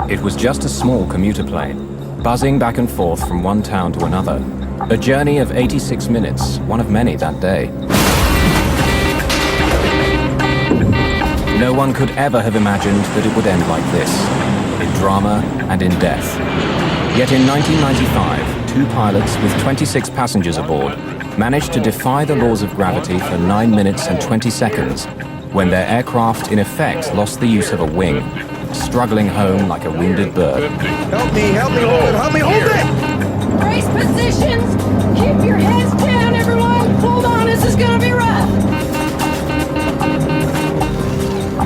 It was just a small commuter plane, buzzing back and forth from one town to another. A journey of 86 minutes, one of many that day. No one could ever have imagined that it would end like this, in drama and in death. Yet in 1995, two pilots with 26 passengers aboard managed to defy the laws of gravity for 9 minutes and 20 seconds, when their aircraft in effect lost the use of a wing, struggling home like a wounded bird. Help me hold it! Brace positions! Keep your heads down, everyone! Hold on, this is gonna be rough!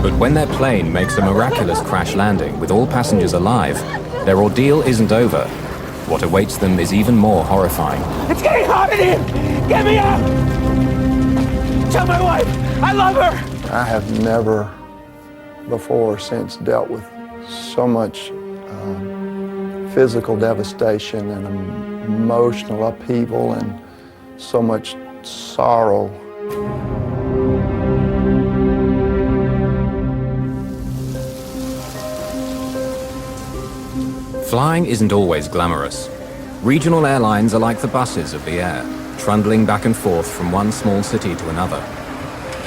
But when their plane makes a miraculous crash landing with all passengers alive, their ordeal isn't over. What awaits them is even more horrifying. It's getting hot in here! Get me out! Tell my wife I love her! I have never before or since dealt with so much physical devastation and emotional upheaval and so much sorrow. Flying isn't always glamorous. Regional airlines are like the buses of the air, trundling back and forth from one small city to another.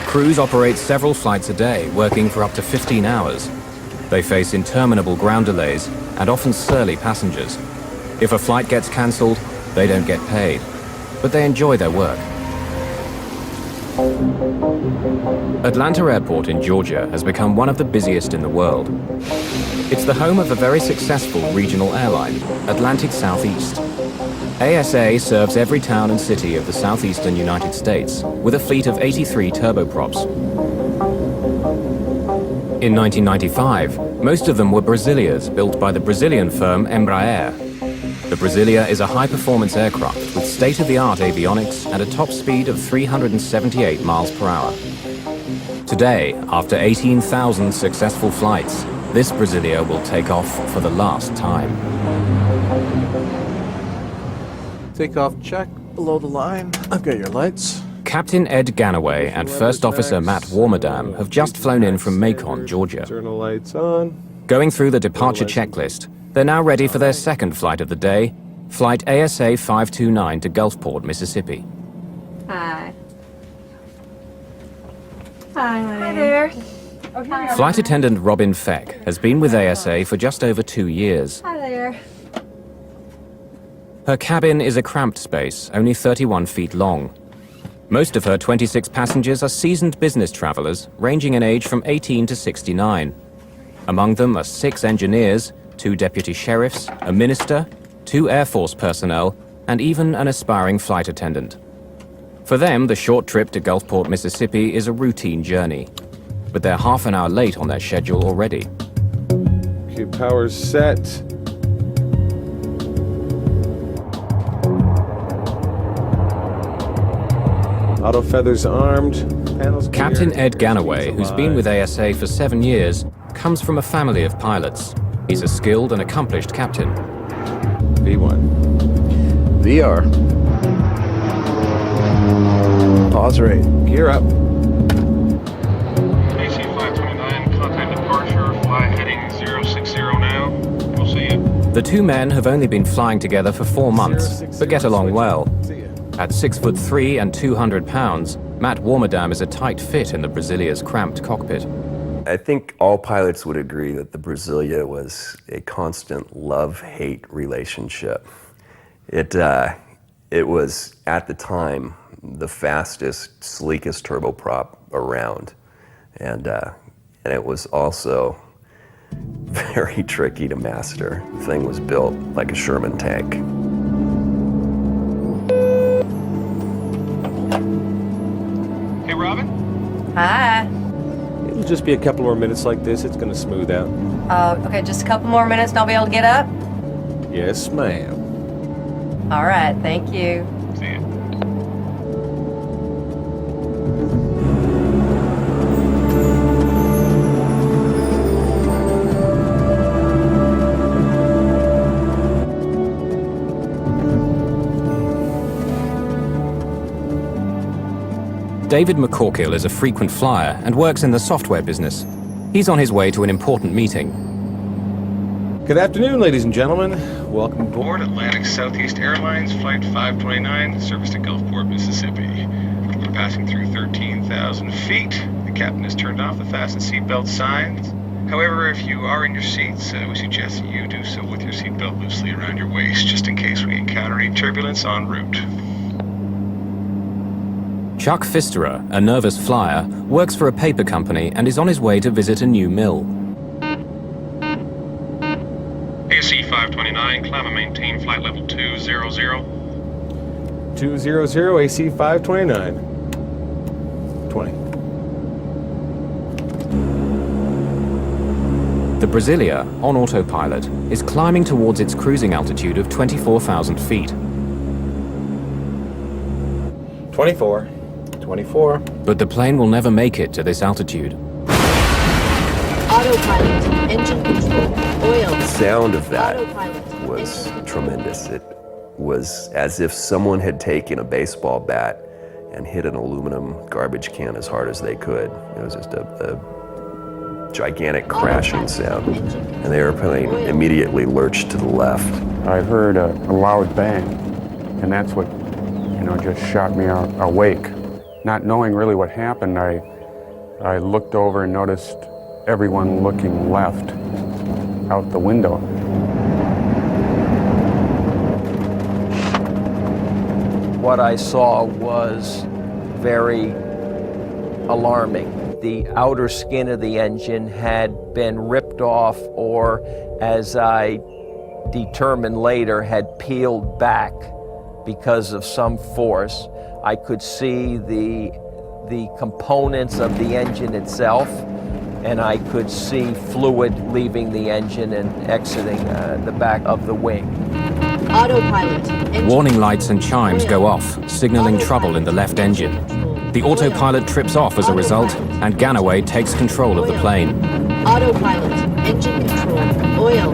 Crews operate several flights a day, working for up to 15 hours. They face interminable ground delays and often surly passengers. If a flight gets cancelled, they don't get paid, but they enjoy their work. Atlanta Airport in Georgia has become one of the busiest in the world. It's the home of a very successful regional airline, Atlantic Southeast. ASA serves every town and city of the southeastern United States with a fleet of 83 turboprops. In 1995, most of them were Brasilias built by the Brazilian firm Embraer. The Brasilia is a high-performance aircraft with state-of-the-art avionics and a top speed of 378 miles per hour. Today, after 18,000 successful flights, this Brasilia will take off for the last time. Takeoff check, below the line. I've got your lights. Captain Ed Ganaway and First Officer Matt Warmerdam have just flown in from Macon, Georgia. Turn the lights on. Going through the departure checklist, they're now ready for their second flight of the day, Flight ASA 529 to Gulfport, Mississippi. Hi. Hi there. Flight attendant Robin Feck has been with ASA for just over 2 years. Hi there. Her cabin is a cramped space, only 31 feet long. Most of her 26 passengers are seasoned business travelers, ranging in age from 18 to 69. Among them are 6 engineers, 2 deputy sheriffs, a minister, 2 Air Force personnel, and even an aspiring flight attendant. For them, the short trip to Gulfport, Mississippi is a routine journey. But they're half an hour late on their schedule already. Okay, power's set. Auto feathers armed. Panels clear. Captain Ed Ganaway, who's been with ASA for 7 years, comes from a family of pilots. He's a skilled and accomplished captain. V1. VR. Pause rate. Gear up. AC 529, contact departure, fly heading 060 now. We'll see you. The two men have only been flying together for 4 months, but get along well. See ya. At 6'3" and 200 pounds, Matt Warmerdam is a tight fit in the Brasilia's cramped cockpit. I think all pilots would agree that the Brasilia was a constant love-hate relationship. It was, at the time, the fastest, sleekest turboprop around. And it was also very tricky to master. The thing was built like a Sherman tank. Hey, Robin? Hi. It'll just be a couple more minutes like this. It's gonna smooth out. Okay, just a couple more minutes and I'll be able to get up? Yes, ma'am. All right, thank you. See ya. David McCorkill is a frequent flyer and works in the software business. He's on his way to an important meeting. Good afternoon, ladies and gentlemen. Welcome aboard. Aboard Atlantic Southeast Airlines Flight 529, service to Gulfport, Mississippi. We're passing through 13,000 feet. The captain has turned off the fasten seatbelt signs. However, if you are in your seats, we suggest that you do so with your seatbelt loosely around your waist, just in case we encounter any turbulence en route. Chuck Pfisterer, a nervous flyer, works for a paper company and is on his way to visit a new mill. AC 529, climb and maintain flight level 200. 200 AC 529. 20. The Brasilia, on autopilot, is climbing towards its cruising altitude of 24,000 feet. 24. 24. But the plane will never make it to this altitude. Autopilot, engine control, oil. The sound of that Autopilot, was engine tremendous. It was as if someone had taken a baseball bat and hit an aluminum garbage can as hard as they could. It was just a gigantic crashing sound. And the airplane immediately lurched to the left. I heard a loud bang, and that's what, just shot me awake. Not knowing really what happened, I looked over and noticed everyone looking left out the window. What I saw was very alarming. The outer skin of the engine had been ripped off, or as I determined later, had peeled back because of some force. I could see the components of the engine itself, and I could see fluid leaving the engine and exiting the back of the wing. Autopilot, engine Warning lights and chimes go oil. off, signaling trouble in the left engine. The autopilot trips off as a result, and Ganaway takes control of the plane. Autopilot, engine control, oil.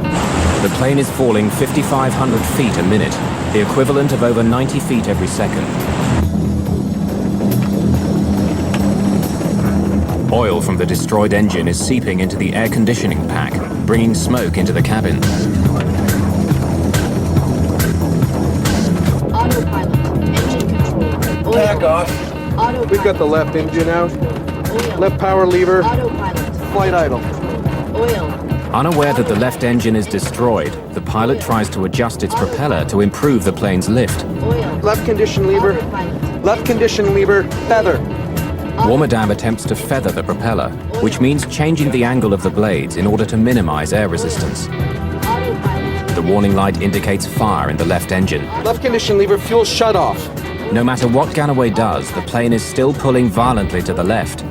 The plane is falling 5,500 feet a minute, the equivalent of over 90 feet every second. Oil from the destroyed engine is seeping into the air conditioning pack, bringing smoke into the cabin. Autopilot, engine control, oil. Back off. Autopilot, We've got the left engine out. oil. Left power lever. Autopilot, Flight idle. oil. Unaware that the left engine is destroyed, the pilot tries to adjust its propeller to improve the plane's lift. Oil. Left condition lever. Autopilot, Left condition lever. Feather. Warmadam attempts to feather the propeller, which means changing the angle of the blades in order to minimize air resistance. autopilot, The warning light indicates fire in the left engine. Left condition lever. Fuel shut off. No matter what Ganaway does, the plane is still pulling violently to the left.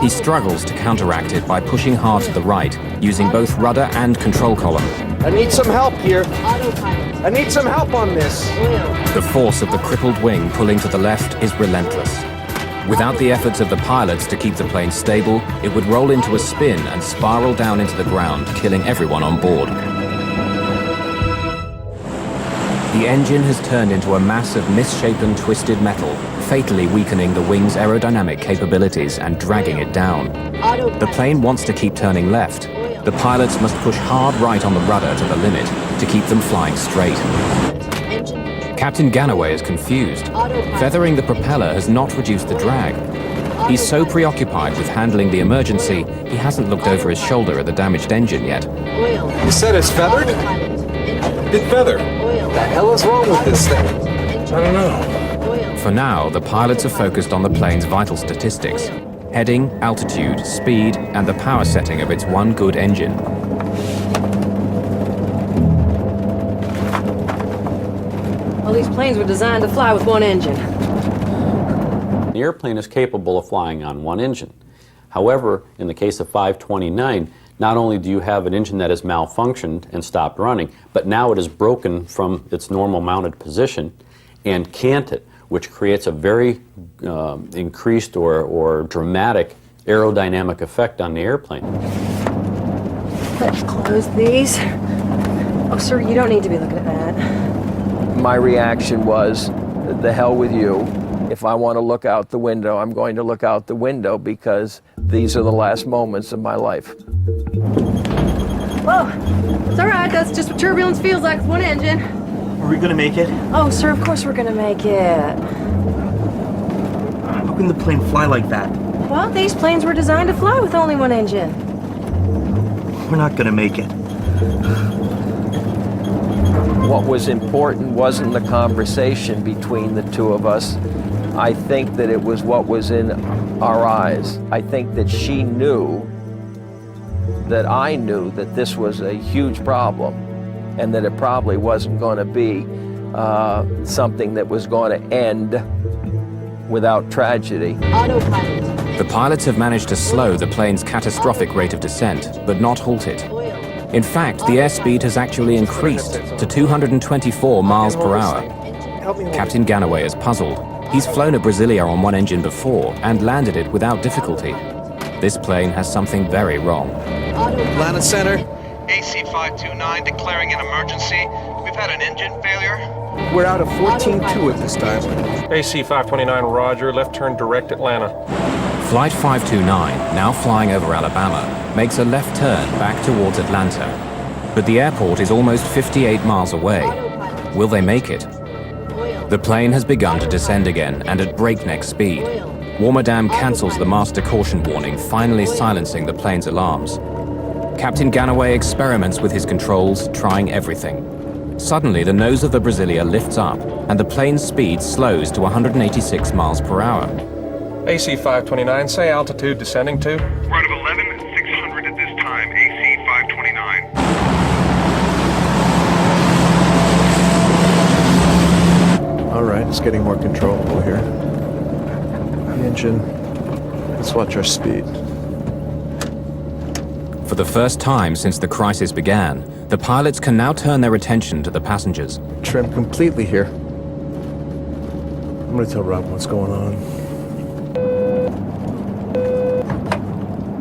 He struggles to counteract it by pushing hard to the right, using both rudder and control column. I need some help here. autopilot, I need some help on this. oil. The force of the crippled wing pulling to the left is relentless. Without the efforts of the pilots to keep the plane stable, it would roll into a spin and spiral down into the ground, killing everyone on board. The engine has turned into a mass of misshapen, twisted metal, fatally weakening the wing's aerodynamic capabilities and dragging it down. Autopilot. The plane wants to keep turning left. The pilots must push hard right on the rudder to the limit to keep them flying straight. Engine control. Captain Ganaway is confused. Feathering the propeller has not reduced the drag. He's so preoccupied with handling the emergency, he hasn't looked over his shoulder at the damaged engine yet. Oil. You said it's feathered? Autopilot. Engine. It's feathered. Oil. The hell is wrong with this thing? Engine. I don't know. Oil. For now, the pilots are focused on the plane's vital statistics: heading, altitude, speed, and the power setting of its one good engine. Well, these planes were designed to fly with one engine. The airplane is capable of flying on one engine. However, in the case of 529, not only do you have an engine that has malfunctioned and stopped running, but now it is broken from its normal mounted position and canted, which creates a very increased or dramatic aerodynamic effect on the airplane. Let's close these. Oh, sir, you don't need to be looking at that. My reaction was, the hell with you. If I want to look out the window, I'm going to look out the window because these are the last moments of my life. Whoa! It's all right. That's just what turbulence feels like with one engine. Are we gonna make it? Oh, sir, of course we're gonna make it. How can the plane fly like that? Well, these planes were designed to fly with only one engine. We're not gonna make it. What was important wasn't the conversation between the two of us. I think that it was what was in our eyes. I think that she knew that I knew that this was a huge problem and that it probably wasn't going to be something that was going to end without tragedy. The pilots have managed to slow the plane's catastrophic rate of descent, but not halt it. In fact, the airspeed has actually increased to 224 miles per hour. Captain Ganaway is puzzled. He's flown a Brasilia on one engine before and landed it without difficulty. This plane has something very wrong. Atlanta Center. AC529 declaring an emergency. We've had an engine failure. We're out of 14-2 at this time. AC529, roger. Left turn direct Atlanta. Flight 529, now flying over Alabama, makes a left turn back towards Atlanta. But the airport is almost 58 miles away. Will they make it? The plane has begun to descend again and at breakneck speed. Warmerdam cancels the master caution warning, finally silencing the plane's alarms. Captain Ganaway experiments with his controls, trying everything. Suddenly, the nose of the Brasilia lifts up and the plane's speed slows to 186 miles per hour. AC529, say altitude descending to? Right of 11,600 at this time, AC529. All right, it's getting more controllable here. The engine. Let's watch our speed. For the first time since the crisis began, the pilots can now turn their attention to the passengers. Trim completely here. I'm gonna tell Rob what's going on.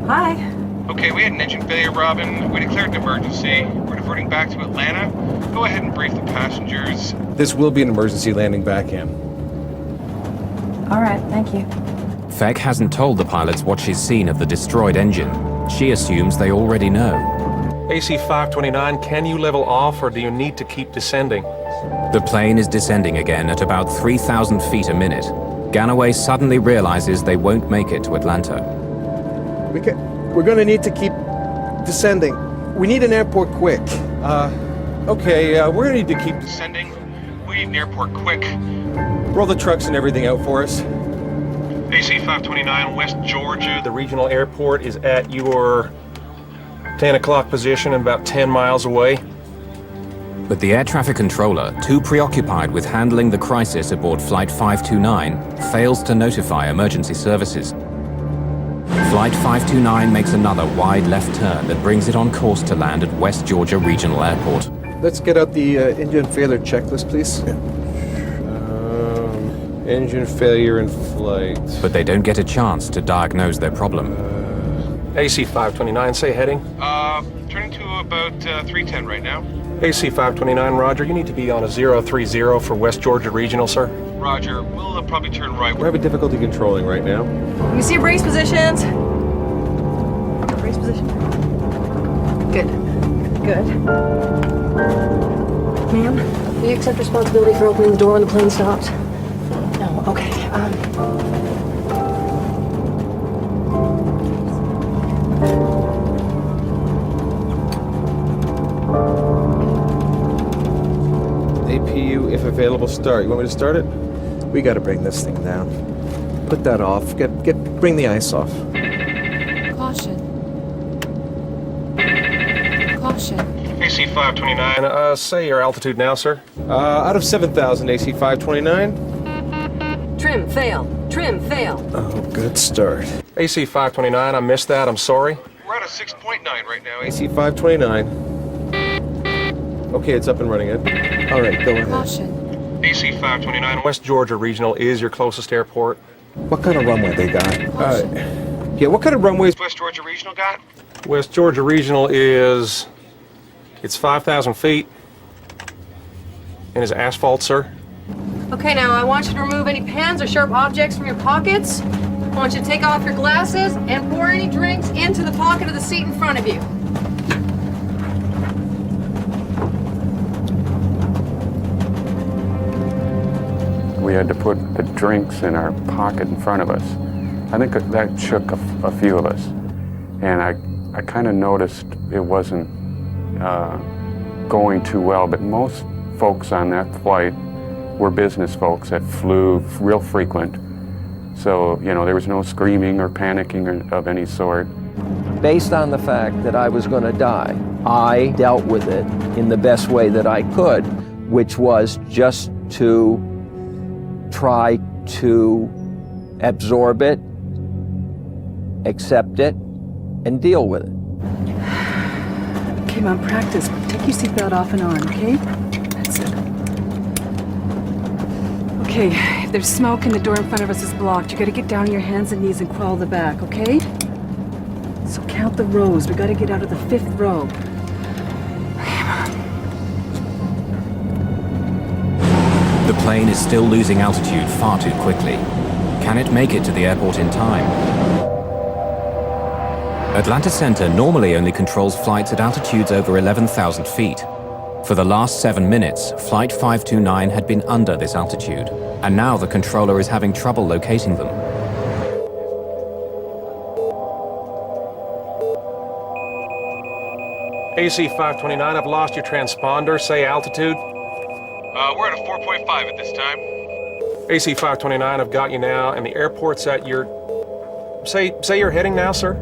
Hi. Okay, we had an engine failure, Robin. We declared an emergency. We're diverting back to Atlanta. Go ahead and brief the passengers. This will be an emergency landing back in. All right, thank you. Feck hasn't told the pilots what she's seen of the destroyed engine. She assumes they already know. AC529, can you level off or do you need to keep descending? The plane is descending again at about 3,000 feet a minute. Ganaway suddenly realizes they won't make it to Atlanta. We're gonna need to keep descending. We need an airport quick. We're gonna need to keep Descending. We need an airport quick. roll the trucks and everything out for us. AC529, West Georgia. The regional airport is at your 10 o'clock position and about 10 miles away. But the air traffic controller, too preoccupied with handling the crisis aboard Flight 529, fails to notify emergency services. Flight 529 makes another wide left turn that brings it on course to land at West Georgia Regional Airport. Let's get out the engine failure checklist, please. Engine failure in flight. But they don't get a chance to diagnose their problem. AC529, say heading. Turning to about 310 right now. AC529, roger. You need to be on a 030 for West Georgia Regional, sir. Roger. We'll probably turn right. We're having difficulty controlling right now. You see your brace positions? Brace position. Good. Good. Ma'am, do you accept responsibility for opening the door when the plane stops? No, okay. APU, if available, start. You want me to start it? We gotta bring this thing down. Put that off. Bring the ice off. Caution. Caution. AC529, say your altitude now, sir. Out of 7,000, AC529. Trim, fail. Trim, fail. Oh, good start. AC529, I missed that, I'm sorry. We're at a 6.9 right now. AC529. Okay, it's up and running, Ed. All right, go ahead. Caution. AC529, West Georgia Regional is your closest airport. What kind of runway they got? Yeah, what kind of runways? West Georgia Regional got? West Georgia Regional is... It's 5,000 feet. And is asphalt, sir. Okay, now I want you to remove any pens or sharp objects from your pockets. I want you to take off your glasses and pour any drinks into the pocket of the seat in front of you. we had to put the drinks in our pocket in front of us. I think that shook a few of us. And I kind of noticed it wasn't going too well, but most folks on that flight were business folks that flew real frequent. So, you know, there was no screaming or panicking of any sort. Based on the fact that I was going to die, I dealt with it in the best way that I could, which was just to try to absorb it, accept it, and deal with it. Okay, Mom, practice. Take your seatbelt off and on, okay? That's it. Okay, if there's smoke and the door in front of us is blocked, you gotta get down on your hands and knees and crawl to the back, okay? So count the rows. We gotta get out of the 5th row. Okay, Mom. The plane is still losing altitude far too quickly. Can it make it to the airport in time? Atlanta Center normally only controls flights at altitudes over 11,000 feet. For the last 7 minutes, Flight 529 had been under this altitude, and now the controller is having trouble locating them. AC 529, I've lost your transponder. Say altitude. We're at a 4.5 at this time. AC 529, I've got you now, and the airport's at your... Say you're heading now, sir?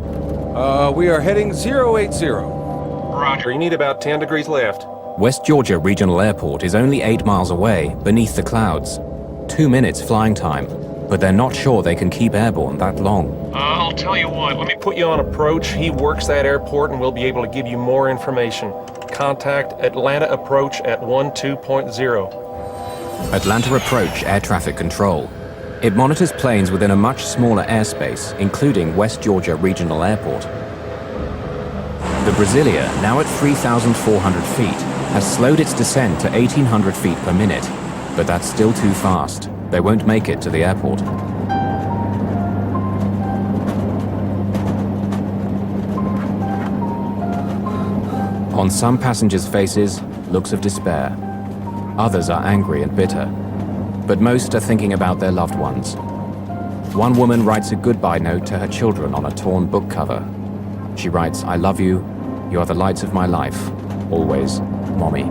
We are heading 080. Roger. You need about 10 degrees left. West Georgia Regional Airport is only 8 miles away, beneath the clouds. 2 minutes flying time, but they're not sure they can keep airborne that long. I'll tell you what, let me put you on approach. He works that airport and we'll be able to give you more information. Contact Atlanta Approach at 12.0. Atlanta Approach Air Traffic Control. It monitors planes within a much smaller airspace, including West Georgia Regional Airport. The Brasilia, now at 3,400 feet, has slowed its descent to 1,800 feet per minute, but that's still too fast. They won't make it to the airport. On some passengers' faces, looks of despair. Others are angry and bitter, but most are thinking about their loved ones. One woman writes a goodbye note to her children on a torn book cover. She writes, "I love you. You are the lights of my life. Always, Mommy."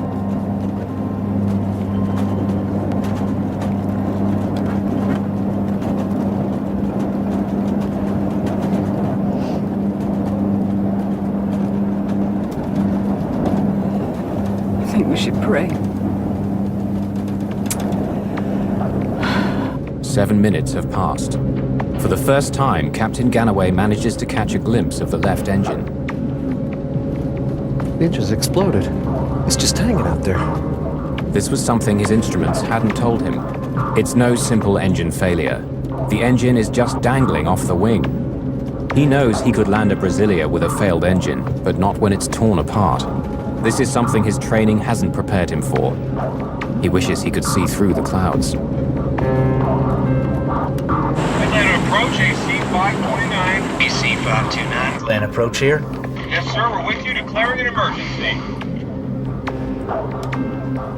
I think we should pray. 7 minutes have passed. For the first time, Captain Ganaway manages to catch a glimpse of the left engine. The engine's exploded. It's just hanging out there. This was something his instruments hadn't told him. It's no simple engine failure. The engine is just dangling off the wing. He knows he could land a Brasilia with a failed engine, but not when it's torn apart. This is something his training hasn't prepared him for. He wishes he could see through the clouds. Atlanta Approach, AC 529. AC 529, Atlanta Approach here. Yes, sir, we're with you, declaring an emergency.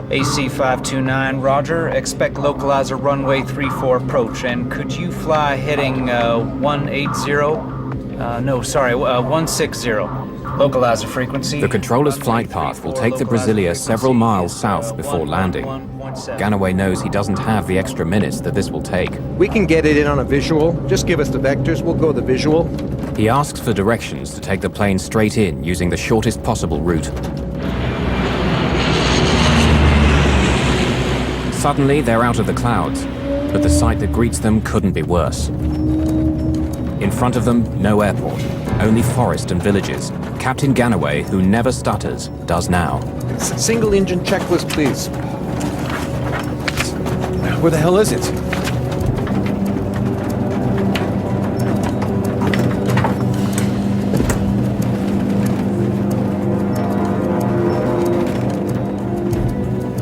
AC 529, roger. Expect localizer runway 34 approach. And could you fly heading 180? 160. Localizer frequency. The controller's flight path will take the Brasilia several miles south before landing. Ganaway knows he doesn't have the extra minutes that this will take. We can get it in on a visual. Just give us the vectors. We'll go the visual. He asks for directions to take the plane straight in using the shortest possible route. Suddenly, they're out of the clouds, but the sight that greets them couldn't be worse. In front of them, no airport, only forest and villages. Captain Ganaway, who never stutters, does now. Single engine checklist, please. Where the hell is it?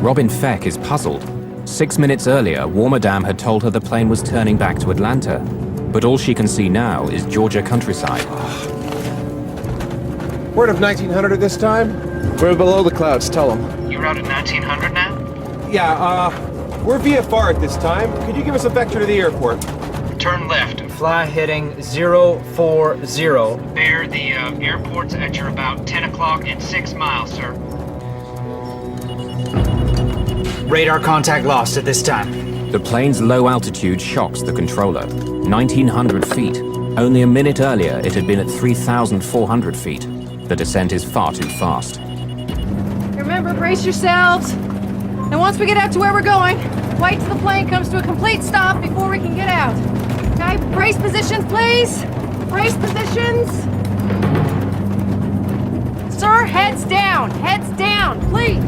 Robin Feck is puzzled. 6 minutes earlier, War Madame had told her the plane was turning back to Atlanta, but all she can see now is Georgia countryside. Word of 1900 at this time? We're below the clouds, tell them. You routed 1900 now? Yeah, We're VFR at this time. Could you give us a vector to the airport? Turn left. Fly heading 040. Bear, the airport's at your about 10 o'clock and 6 miles, sir. Radar contact lost at this time. The plane's low altitude shocks the controller. 1,900 feet. Only a minute earlier, it had been at 3,400 feet. The descent is far too fast. Remember, brace yourselves. And once we get out to where we're going, wait till the plane comes to a complete stop before we can get out. Okay, brace positions, please. Brace positions. Sir, heads down, please.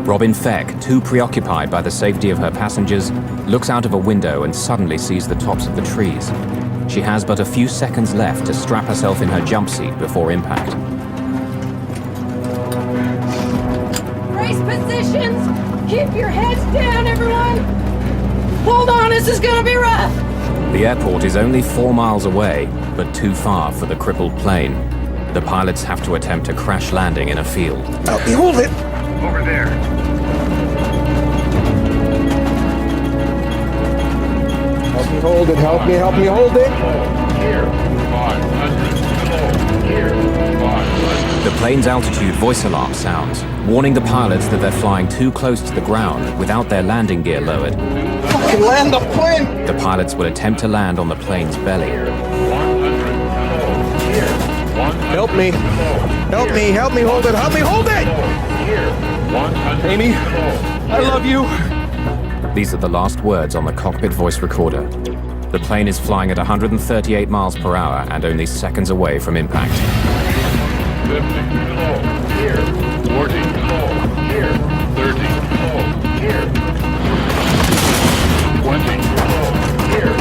Robin Feck, too preoccupied by the safety of her passengers, looks out of a window and suddenly sees the tops of the trees. She has but a few seconds left to strap herself in her jump seat before impact. Brace positions. Keep your heads down, everyone. Hold on, this is gonna be rough. The airport is only 4 miles away, but too far for the crippled plane. The pilots have to attempt a crash landing in a field. Help me hold it! Over there. Help me hold it, help me hold it! Here, 500. Here, 500. The plane's altitude voice alarm sounds, warning the pilots that they're flying too close to the ground without their landing gear lowered. Fucking land the plane! The pilots will attempt to land on the plane's belly. 100. Help me! Help me hold it! Help me hold it! Amy, I love you! These are the last words on the cockpit voice recorder. The plane is flying at 138 miles per hour and only seconds away from impact. 50, here, 40, here, 30, here, 20, here.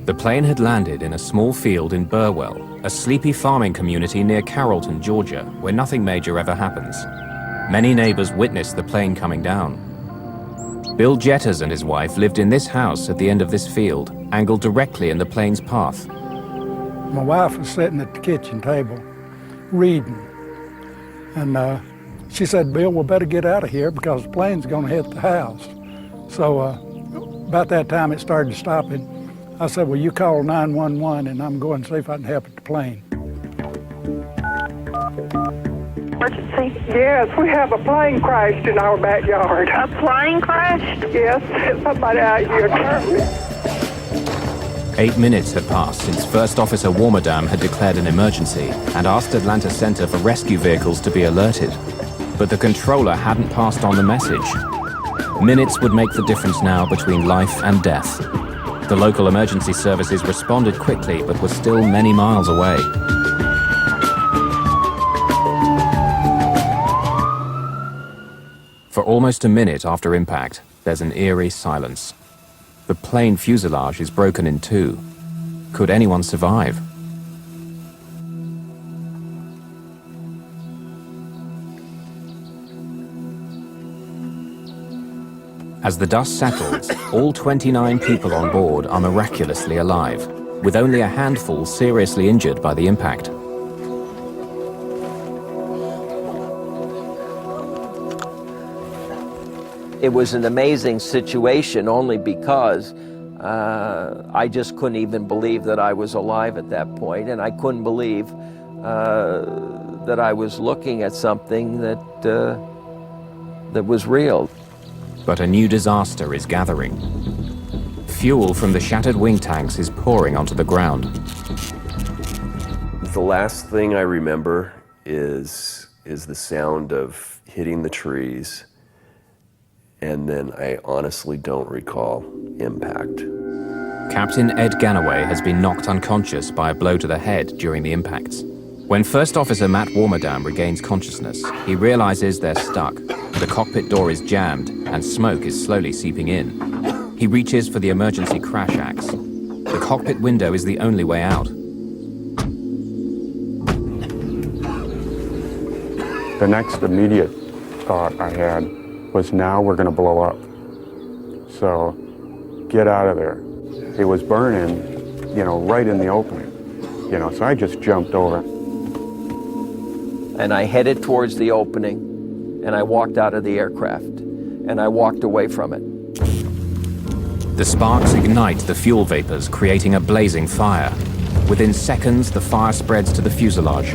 The plane had landed in a small field in Burwell, a sleepy farming community near Carrollton, Georgia, where nothing major ever happens. Many neighbors witnessed the plane coming down. Bill Jetters and his wife lived in this house at the end of this field, angled directly in the plane's path. My wife was sitting at the kitchen table, reading. And she said, Bill, we better get out of here because the plane's gonna hit the house. So about that time it started stopping. I said, well, you call 911 and I'm going to see if I can help at the plane. Emergency? Yes, we have a plane crashed in our backyard. A plane crashed? Yes, somebody out here currently. 8 minutes had passed since First Officer Warmerdam had declared an emergency and asked Atlanta Center for rescue vehicles to be alerted. But the controller hadn't passed on the message. Minutes would make the difference now between life and death. The local emergency services responded quickly, but were still many miles away. For almost a minute after impact, there's an eerie silence. The plane fuselage is broken in two. Could anyone survive? As the dust settles, all 29 people on board are miraculously alive, with only a handful seriously injured by the impact. It was an amazing situation only because I just couldn't even believe that I was alive at that point, and I couldn't believe that I was looking at something that was real. But a new disaster is gathering. Fuel from the shattered wing tanks is pouring onto the ground. The last thing I remember is the sound of hitting the trees, and then I honestly don't recall impact. Captain Ed Ganaway has been knocked unconscious by a blow to the head during the impacts. When First Officer Matt Warmerdam regains consciousness, he realizes they're stuck. The cockpit door is jammed, and smoke is slowly seeping in. He reaches for the emergency crash axe. The cockpit window is the only way out. The next immediate thought I had was, now we're going to blow up. So get out of there. It was burning, right in the opening. So I just jumped over. And I headed towards the opening, and I walked out of the aircraft, and I walked away from it. The sparks ignite the fuel vapors, creating a blazing fire. Within seconds, the fire spreads to the fuselage.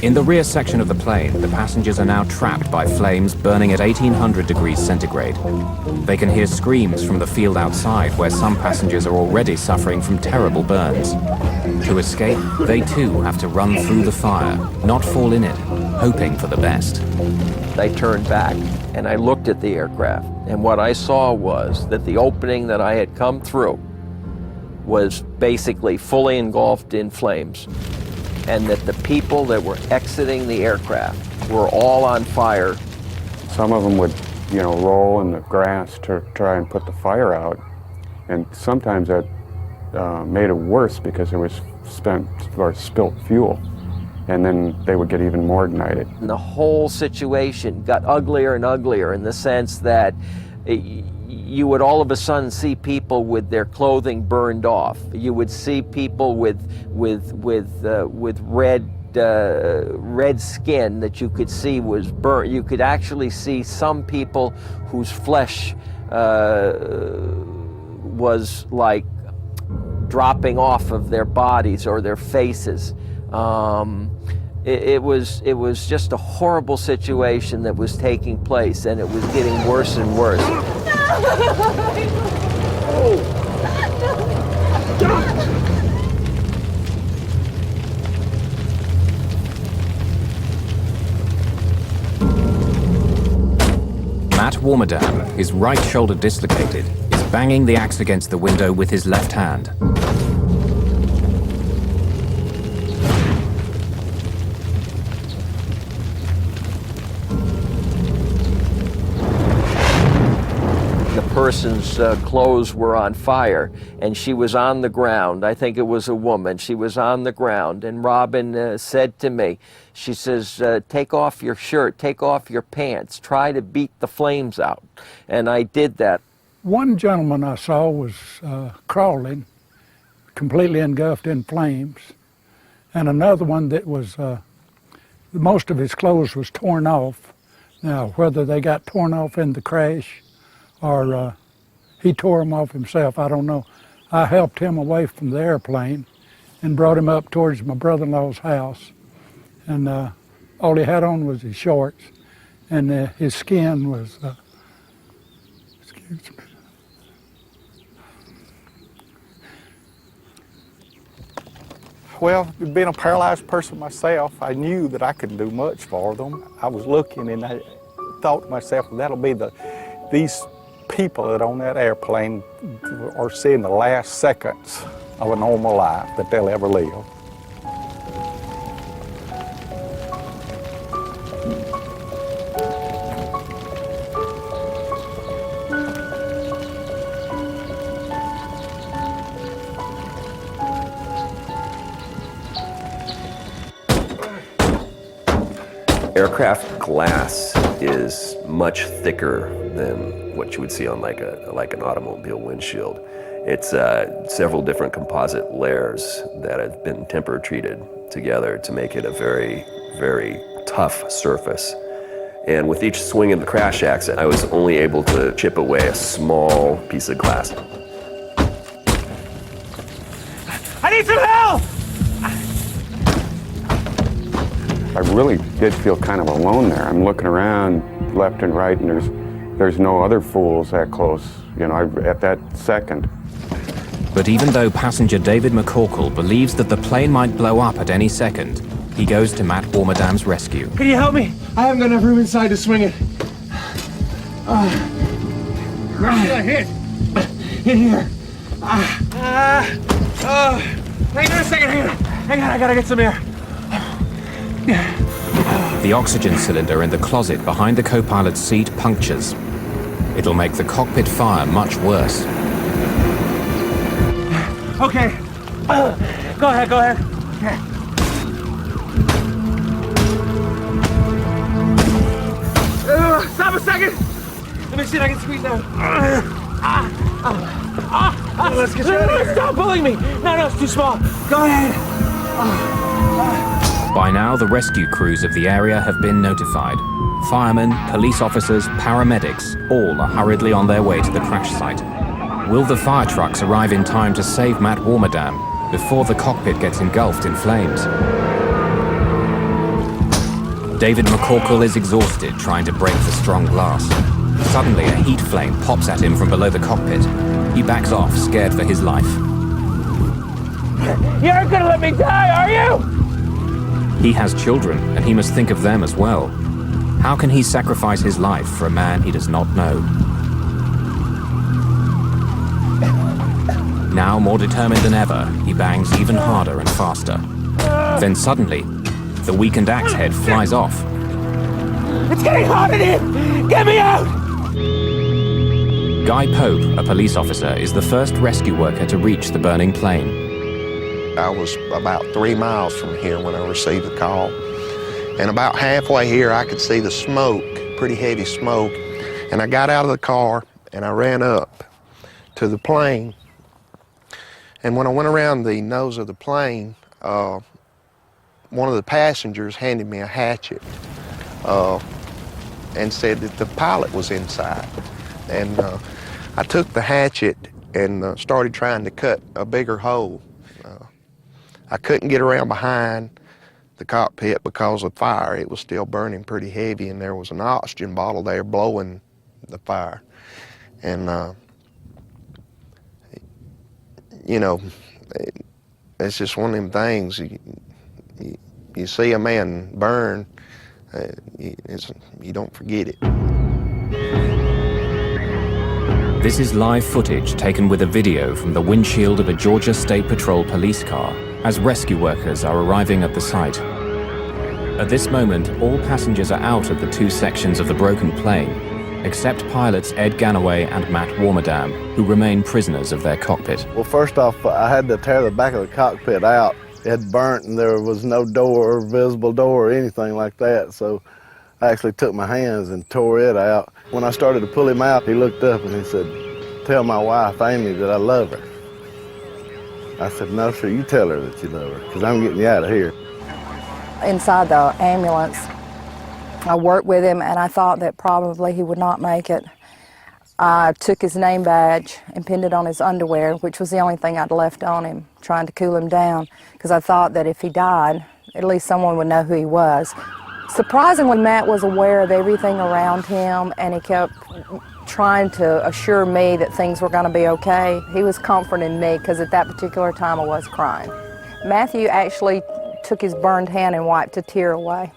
In the rear section of the plane, the passengers are now trapped by flames burning at 1800 degrees centigrade. They can hear screams from the field outside, where some passengers are already suffering from terrible burns. To escape, they too have to run through the fire, not fall in it, hoping for the best. I turned back and I looked at the aircraft, and what I saw was that the opening that I had come through was basically fully engulfed in flames, and that the people that were exiting the aircraft were all on fire. Some of them would, roll in the grass to try and put the fire out, and sometimes that made it worse because there was spilt fuel, and then they would get even more ignited. And the whole situation got uglier and uglier in the sense that you would all of a sudden see people with their clothing burned off. You would see people with red skin that you could see was burnt. You could actually see some people whose flesh was like dropping off of their bodies or their faces. It was just a horrible situation that was taking place, and it was getting worse and worse. Matt Warmerdam, his right shoulder dislocated, is banging the axe against the window with his left hand. The person's clothes were on fire, and she was on the ground. I think it was a woman. She was on the ground, and Robin said to me, she says, take off your shirt, take off your pants, try to beat the flames out. And I did that. One gentleman I saw was crawling, completely engulfed in flames, and another one that was, most of his clothes was torn off. Now, whether they got torn off in the crash or he tore them off himself, I don't know. I helped him away from the airplane and brought him up towards my brother-in-law's house. And all he had on was his shorts, and his skin was, excuse me. Well, being a paralyzed person myself, I knew that I couldn't do much for them. I was looking and I thought to myself, that'll be these people that on that airplane are seeing the last seconds of a normal life that they'll ever live. Aircraft glass is much thicker than what you would see on like an automobile windshield. It's several different composite layers that have been temper treated together to make it a very, very tough surface. And with each swing of the crash axe, I was only able to chip away a small piece of glass. I need some help! I really did feel kind of alone there. I'm looking around left and right, and there's There's no other fools that close, you know, at that second. But even though passenger David McCorkle believes that the plane might blow up at any second, he goes to Matt Warmerdam's rescue. Can you help me? I haven't got enough room inside to swing it. Where should I hit? In here. Hang on a second, hang on, I gotta get some air. The oxygen cylinder in the closet behind the co-pilot's seat punctures. It'll make the cockpit fire much worse. Okay. Go ahead. Okay. Stop a second. Let me see if I can squeeze down. Let's get you out of here. Stop pulling me. No, it's too small. Go ahead. By now, the rescue crews of the area have been notified. Firemen, police officers, paramedics, all are hurriedly on their way to the crash site. Will the fire trucks arrive in time to save Matt Warmerdam before the cockpit gets engulfed in flames? David McCorkle is exhausted trying to break the strong glass. Suddenly, a heat flame pops at him from below the cockpit. He backs off, scared for his life. You aren't gonna let me die, are you? He has children, and he must think of them as well. How can he sacrifice his life for a man he does not know? Now more determined than ever, he bangs even harder and faster. Then suddenly, the weakened axe head flies off. It's getting hot in here! Get me out! Guy Pope, a police officer, is the first rescue worker to reach the burning plane. I was about 3 miles from here when I received the call. And about halfway here, I could see the smoke, pretty heavy smoke. And I got out of the car and I ran up to the plane. And when I went around the nose of the plane, one of the passengers handed me a hatchet and said that the pilot was inside. And I took the hatchet and started trying to cut a bigger hole. I couldn't get around behind the cockpit because of fire. It was still burning pretty heavy, and there was an oxygen bottle there blowing the fire. And, you know, it's just one of them things. You see a man burn, you don't forget it. This is live footage taken with a video from the windshield of a Georgia State Patrol police car as rescue workers are arriving at the site. At this moment, all passengers are out of the 2 sections of the broken plane, except pilots Ed Ganaway and Matt Warmerdam, who remain prisoners of their cockpit. Well, first off, I had to tear the back of the cockpit out. It had burnt and there was no door, visible door or anything like that, so I actually took my hands and tore it out. When I started to pull him out, he looked up and he said, "Tell my wife, Amy, that I love her." I said, "No, sir, you tell her that you love her, because I'm getting you out of here." Inside the ambulance, I worked with him, and I thought that probably he would not make it. I took his name badge and pinned it on his underwear, which was the only thing I'd left on him, trying to cool him down, because I thought that if he died, at least someone would know who he was. Surprisingly, Matt was aware of everything around him, and he kept trying to assure me that things were going to be okay. He was comforting me, because at that particular time I was crying. Matthew actually took his burned hand and wiped a tear away.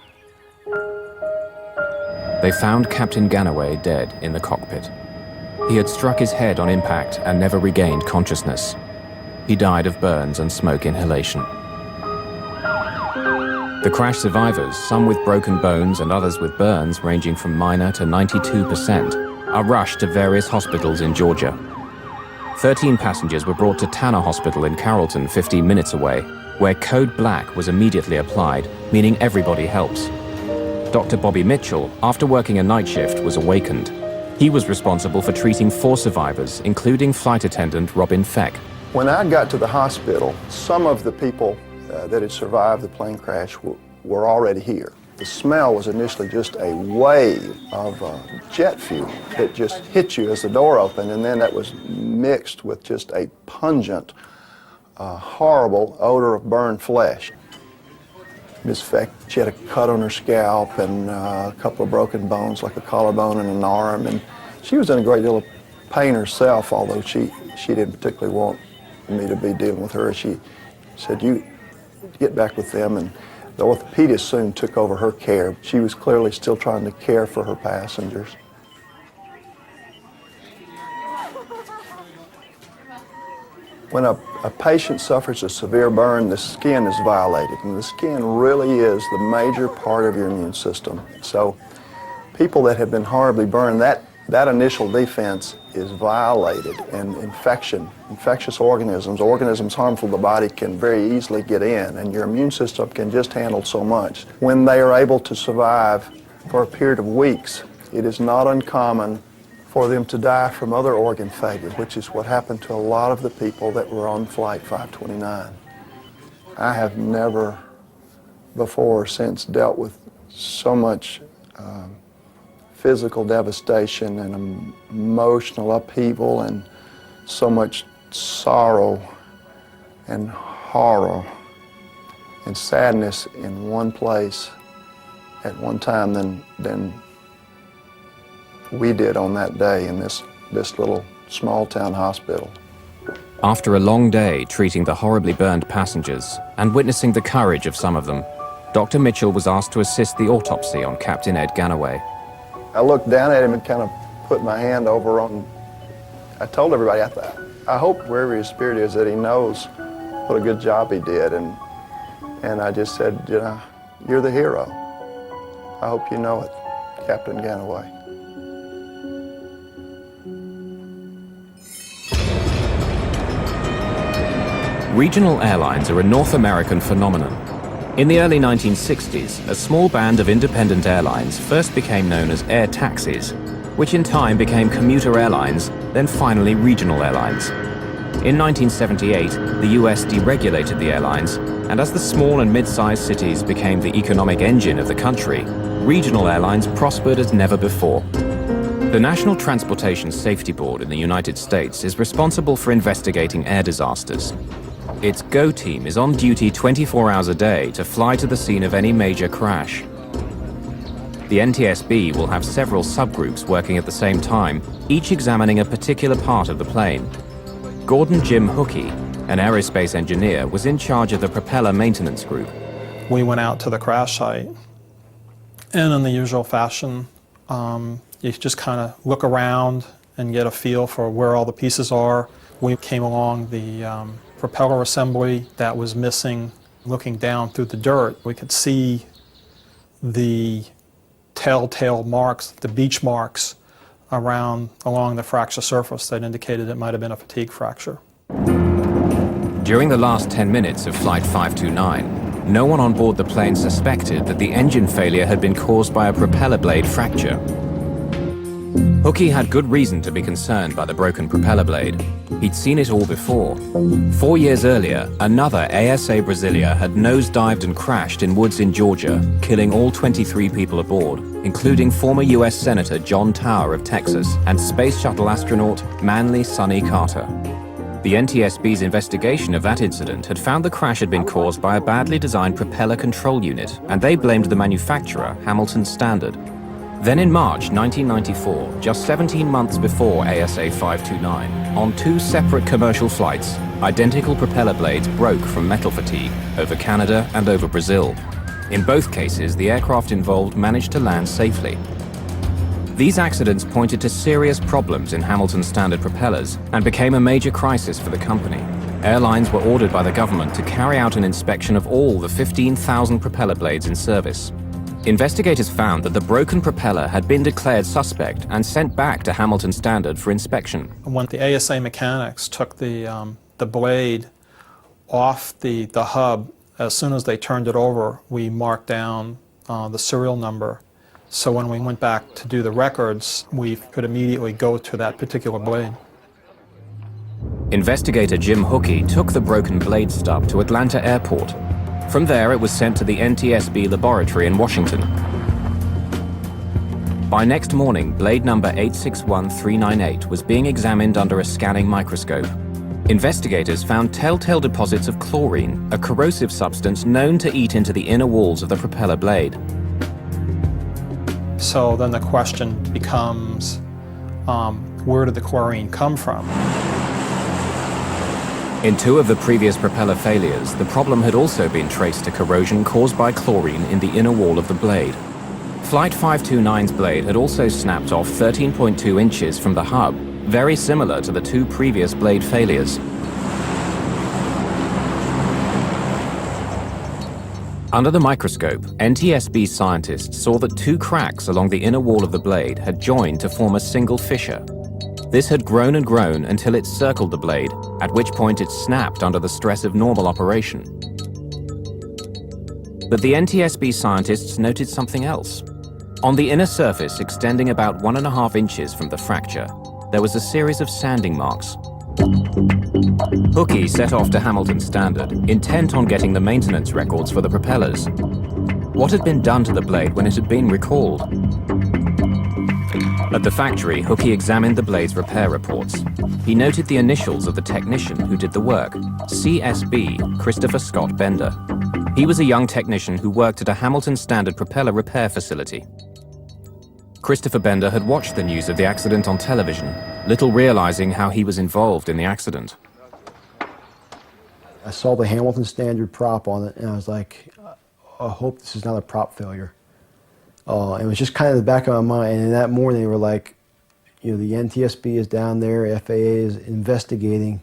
They found Captain Ganaway dead in the cockpit. He had struck his head on impact and never regained consciousness. He died of burns and smoke inhalation. The crash survivors, some with broken bones and others with burns ranging from minor to 92%, are rushed to various hospitals in Georgia. 13 passengers were brought to Tanner Hospital in Carrollton, 15 minutes away, where Code Black was immediately applied, meaning everybody helps. Dr. Bobby Mitchell, after working a night shift, was awakened. He was responsible for treating 4 survivors, including flight attendant Robin Feck. When I got to the hospital, some of the people that had survived the plane crash were already here. The smell was initially just a wave of jet fuel that just hit you as the door opened, and then that was mixed with just a pungent, horrible odor of burned flesh. Ms. Feck, she had a cut on her scalp and a couple of broken bones, like a collarbone and an arm, and She was in a great deal of pain herself, although she didn't particularly want me to be dealing with her. She said, "You get back with them," and the orthopedist soon took over her care. She was clearly still trying to care for her passengers. When a patient suffers a severe burn, the skin is violated, and the skin really is the major part of your immune system. So people that have been horribly burned, that initial defense is violated, and infectious organisms harmful to the body can very easily get in, and your immune system can just handle so much. When they are able to survive for a period of weeks, it is not uncommon for them to die from other organ failure, which is what happened to a lot of the people that were on Flight 529. I have never before or since dealt with so much physical devastation and emotional upheaval and so much sorrow and horror and sadness in one place at one time than we did on that day in this little small town hospital. After a long day treating the horribly burned passengers and witnessing the courage of some of them, Dr. Mitchell was asked to assist the autopsy on Captain Ed Ganaway. I looked down at him and kind of put my hand over on, I told everybody, I hope wherever his spirit is that he knows what a good job he did, and I just said, you know, you're the hero. I hope you know it, Captain Ganaway. Regional airlines are a North American phenomenon. In the early 1960s, a small band of independent airlines first became known as air taxis, which in time became commuter airlines, then finally regional airlines. In 1978, the US deregulated the airlines, and as the small and mid-sized cities became the economic engine of the country, regional airlines prospered as never before. The National Transportation Safety Board in the United States is responsible for investigating air disasters. Its GO team is on duty 24 hours a day to fly to the scene of any major crash. The NTSB will have several subgroups working at the same time, each examining a particular part of the plane. Gordon Jim Hookey, an aerospace engineer, was in charge of the propeller maintenance group. We went out to the crash site, and in the usual fashion, you just kind of look around and get a feel for where all the pieces are. We came along the propeller assembly that was missing. Looking down through the dirt, we could see the telltale marks, the beach marks along the fracture surface that indicated it might have been a fatigue fracture. During the last 10 minutes of Flight 529, no one on board the plane suspected that the engine failure had been caused by a propeller blade fracture. Hookey had good reason to be concerned by the broken propeller blade. He'd seen it all before. 4 years earlier, another ASA Brasilia had nosedived and crashed in woods in Georgia, killing all 23 people aboard, including former US Senator John Tower of Texas and Space Shuttle astronaut Manly Sonny Carter. The NTSB's investigation of that incident had found the crash had been caused by a badly designed propeller control unit, and they blamed the manufacturer, Hamilton Standard. Then in March 1994, just 17 months before ASA 529, on 2 separate commercial flights, identical propeller blades broke from metal fatigue over Canada and over Brazil. In both cases, the aircraft involved managed to land safely. These accidents pointed to serious problems in Hamilton Standard propellers and became a major crisis for the company. Airlines were ordered by the government to carry out an inspection of all the 15,000 propeller blades in service. Investigators found that the broken propeller had been declared suspect and sent back to Hamilton Standard for inspection. When the ASA mechanics took the blade off the hub, as soon as they turned it over, we marked down the serial number. So when we went back to do the records, we could immediately go to that particular blade. Investigator Jim Hookey took the broken blade stub to Atlanta Airport. From there, it was sent to the NTSB laboratory in Washington. By next morning, blade number 861398 was being examined under a scanning microscope. Investigators found telltale deposits of chlorine, a corrosive substance known to eat into the inner walls of the propeller blade. So then the question becomes, where did the chlorine come from? In 2 of the previous propeller failures, the problem had also been traced to corrosion caused by chlorine in the inner wall of the blade. Flight 529's blade had also snapped off 13.2 inches from the hub, very similar to the 2 previous blade failures. Under the microscope, NTSB scientists saw that 2 cracks along the inner wall of the blade had joined to form a single fissure. This had grown and grown until it circled the blade, at which point it snapped under the stress of normal operation. But the NTSB scientists noted something else. On the inner surface, extending about 1.5 inches from the fracture, there was a series of sanding marks. Hookey set off to Hamilton Standard, intent on getting the maintenance records for the propellers. What had been done to the blade when it had been recalled? At the factory, Hookey examined the blade's repair reports. He noted the initials of the technician who did the work, CSB, Christopher Scott Bender. He was a young technician who worked at a Hamilton Standard propeller repair facility. Christopher Bender had watched the news of the accident on television, little realizing how he was involved in the accident. I saw the Hamilton Standard prop on it, and I was like, I hope this is not a prop failure. It was just kind of the back of my mind, and that morning they were like, you know, the NTSB is down there, FAA is investigating,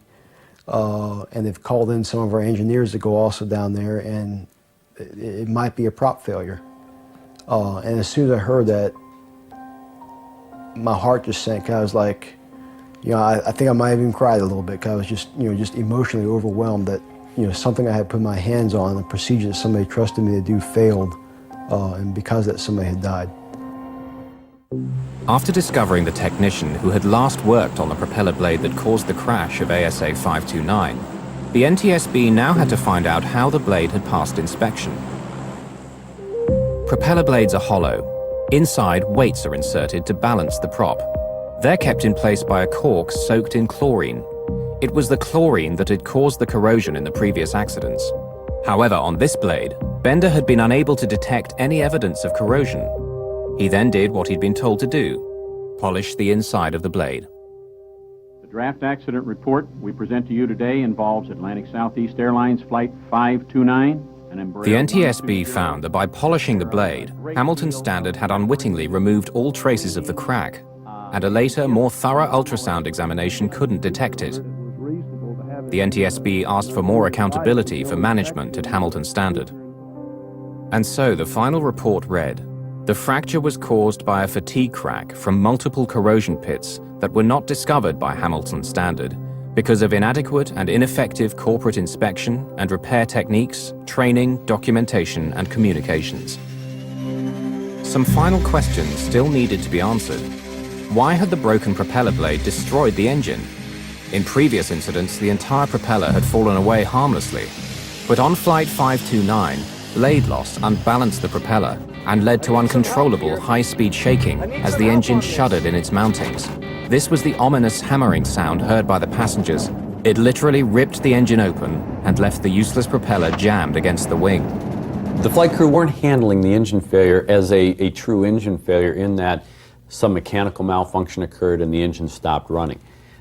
and they've called in some of our engineers to go also down there, and it might be a prop failure. And as soon as I heard that, my heart just sank. I was like, you know, I think I might have even cried a little bit because I was just, you know, just emotionally overwhelmed that, you know, something I had put my hands on, the procedure that somebody trusted me to do failed, and because that somebody had died. After discovering the technician who had last worked on the propeller blade that caused the crash of ASA 529, the NTSB now had to find out how the blade had passed inspection. Propeller blades are hollow. Inside, weights are inserted to balance the prop. They're kept in place by a cork soaked in chlorine. It was the chlorine that had caused the corrosion in the previous accidents. However, on this blade, Bender had been unable to detect any evidence of corrosion. He then did what he'd been told to do: polish the inside of the blade. The draft accident report we present to you today involves Atlantic Southeast Airlines Flight 529. The NTSB found that by polishing the blade, Hamilton Standard had unwittingly removed all traces of the crack, and a later, more thorough ultrasound examination couldn't detect it. The NTSB asked for more accountability for management at Hamilton Standard. And so the final report read, the fracture was caused by a fatigue crack from multiple corrosion pits that were not discovered by Hamilton Standard because of inadequate and ineffective corporate inspection and repair techniques, training, documentation, and communications. Some final questions still needed to be answered. Why had the broken propeller blade destroyed the engine? In previous incidents, the entire propeller had fallen away harmlessly. But on Flight 529, blade loss unbalanced the propeller and led to uncontrollable high-speed shaking as the engine shuddered in its mountings. This was the ominous hammering sound heard by the passengers. It literally ripped the engine open and left the useless propeller jammed against the wing. The flight crew weren't handling the engine failure as a true engine failure in that some mechanical malfunction occurred and the engine stopped running.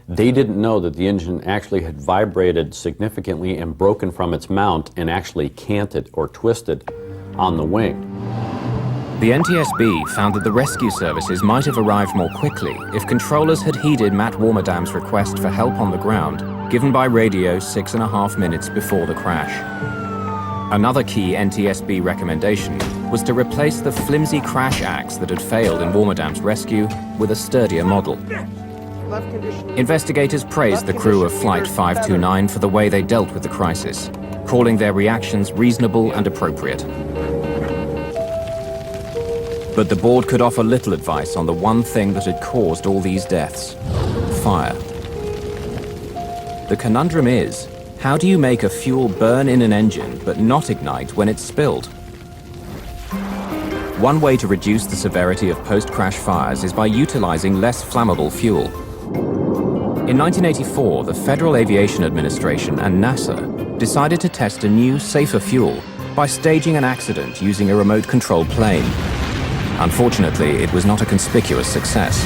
They didn't know that the engine actually had vibrated significantly and broken from its mount and actually canted or twisted on the wing. The NTSB found that the rescue services might have arrived more quickly if controllers had heeded Matt Warmerdam's request for help on the ground, given by radio 6.5 minutes before the crash. Another key NTSB recommendation was to replace the flimsy crash axe that had failed in Warmerdam's rescue with a sturdier model. Investigators praised the crew of Flight 529 for the way they dealt with the crisis, calling their reactions reasonable and appropriate. But the board could offer little advice on the one thing that had caused all these deaths: fire. The conundrum is, how do you make a fuel burn in an engine but not ignite when it's spilled? One way to reduce the severity of post-crash fires is by utilizing less flammable fuel. In 1984, the Federal Aviation Administration and NASA decided to test a new, safer fuel by staging an accident using a remote-controlled plane. Unfortunately, it was not a conspicuous success.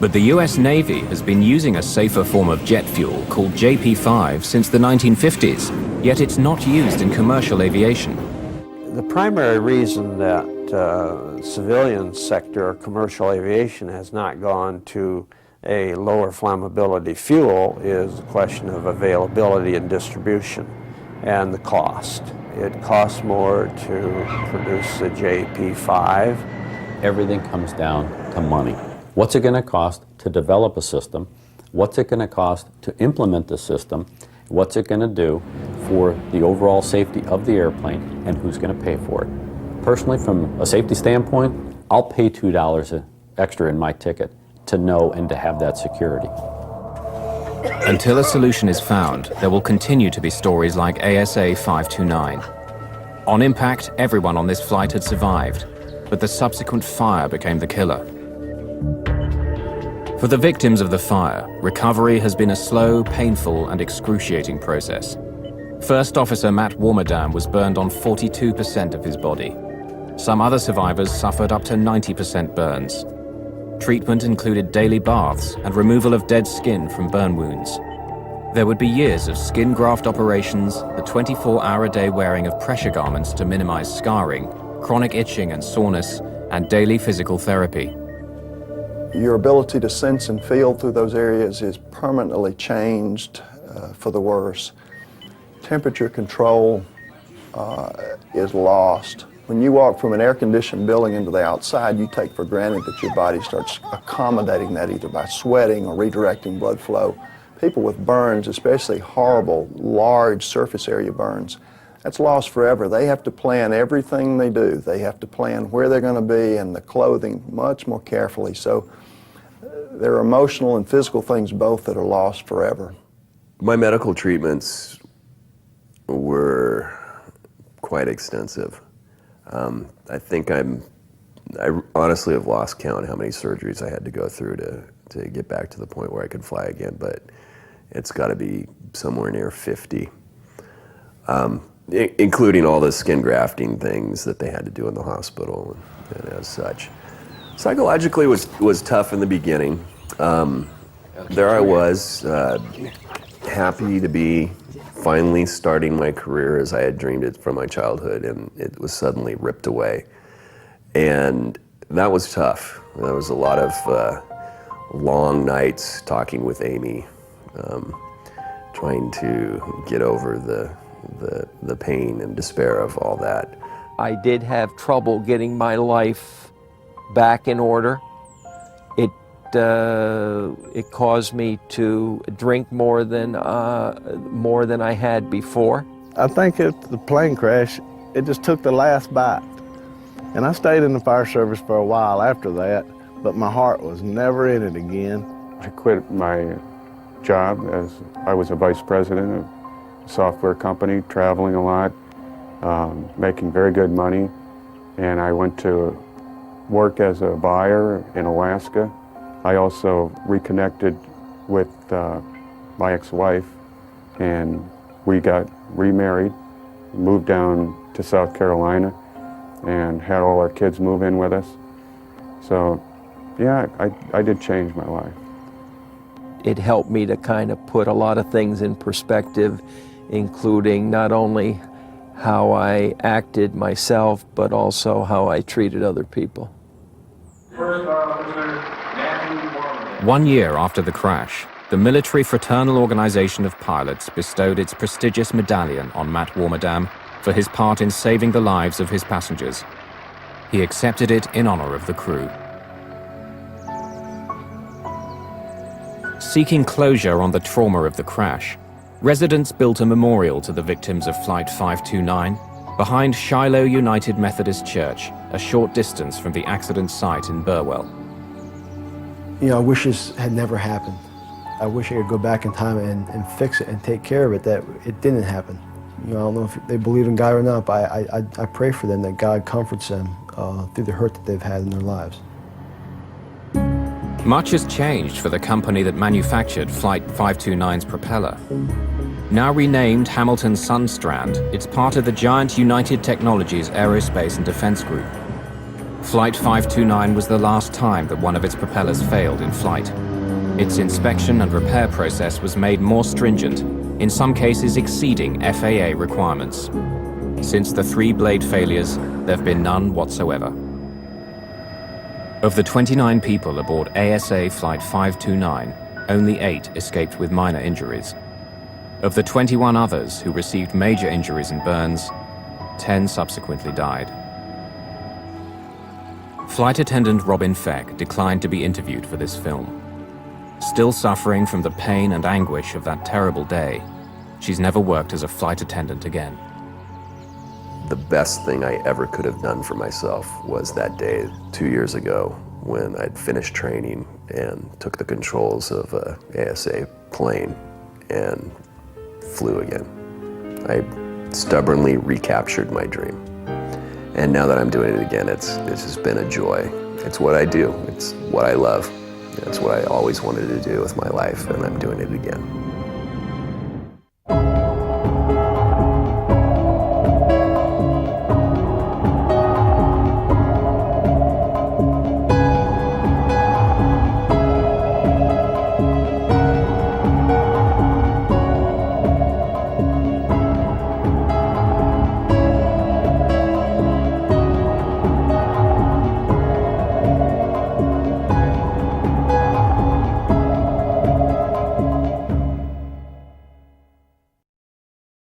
But the US Navy has been using a safer form of jet fuel called JP5 since the 1950s, yet it's not used in commercial aviation. The primary reason that civilian sector commercial aviation has not gone to a lower flammability fuel is the question of availability and distribution and the cost. It costs more to produce the JP5. Everything comes down to money. What's it going to cost to develop a system? What's it going to cost to implement the system? What's it going to do for the overall safety of the airplane, and who's going to pay for it? Personally, from a safety standpoint, I'll pay $2 extra in my ticket to know and to have that security. Until a solution is found, there will continue to be stories like ASA 529. On impact, everyone on this flight had survived, but the subsequent fire became the killer. For the victims of the fire, recovery has been a slow, painful, and excruciating process. First Officer Matt Warmerdam was burned on 42% of his body. Some other survivors suffered up to 90% burns. Treatment included daily baths and removal of dead skin from burn wounds. There would be years of skin graft operations, the 24-hour-a-day wearing of pressure garments to minimize scarring, chronic itching and soreness, and daily physical therapy. Your ability to sense and feel through those areas is permanently changed for the worse. Temperature control is lost. When you walk from an air-conditioned building into the outside, you take for granted that your body starts accommodating that either by sweating or redirecting blood flow. People with burns, especially horrible, large surface area burns, that's lost forever. They have to plan everything they do. They have to plan where they're going to be and the clothing much more carefully. So there are emotional and physical things both that are lost forever. My medical treatments were quite extensive. I think I honestly have lost count how many surgeries I had to go through to get back to the point where I could fly again, but it's got to be somewhere near 50, including all the skin grafting things that they had to do in the hospital and as such. Psychologically was tough in the beginning. There I was, happy to be finally starting my career as I had dreamed it from my childhood, and it was suddenly ripped away. And that was tough. There was a lot of long nights talking with Amy, trying to get over the pain and despair of all that. I did have trouble getting my life back in order. It caused me to drink more than I had before. I think the plane crash, it just took the last bite. And I stayed in the fire service for a while after that, but my heart was never in it again. I quit my job as I was a vice president of a software company, traveling a lot, making very good money. And I went to work as a buyer in Alaska. I also reconnected with my ex-wife, and we got remarried, moved down to South Carolina, and had all our kids move in with us. So, yeah, I did change my life. It helped me to kind of put a lot of things in perspective, including not only how I acted myself, but also how I treated other people. 1 year after the crash, the Military Fraternal Organization of Pilots bestowed its prestigious medallion on Matt Warmerdam for his part in saving the lives of his passengers. He accepted it in honor of the crew. Seeking closure on the trauma of the crash, residents built a memorial to the victims of Flight 529 behind Shiloh United Methodist Church, a short distance from the accident site in Burwell. You know, I wish this had never happened. I wish I could go back in time and fix it and take care of it, that it didn't happen. You know, I don't know if they believe in God or not, but I pray for them that God comforts them through the hurt that they've had in their lives. Much has changed for the company that manufactured Flight 529's propeller. Now renamed Hamilton Sundstrand, it's part of the giant United Technologies Aerospace and Defense Group. Flight 529 was the last time that one of its propellers failed in flight. Its inspection and repair process was made more stringent, in some cases exceeding FAA requirements. Since the 3 blade failures, there have been none whatsoever. Of the 29 people aboard ASA Flight 529, only 8 escaped with minor injuries. Of the 21 others who received major injuries and burns, 10 subsequently died. Flight attendant Robin Feck declined to be interviewed for this film. Still suffering from the pain and anguish of that terrible day, she's never worked as a flight attendant again. The best thing I ever could have done for myself was that day 2 years ago when I'd finished training and took the controls of a ASA plane and flew again. I stubbornly recaptured my dream. And now that I'm doing it again, it's just been a joy. It's what I do, it's what I love. It's what I always wanted to do with my life, and I'm doing it again.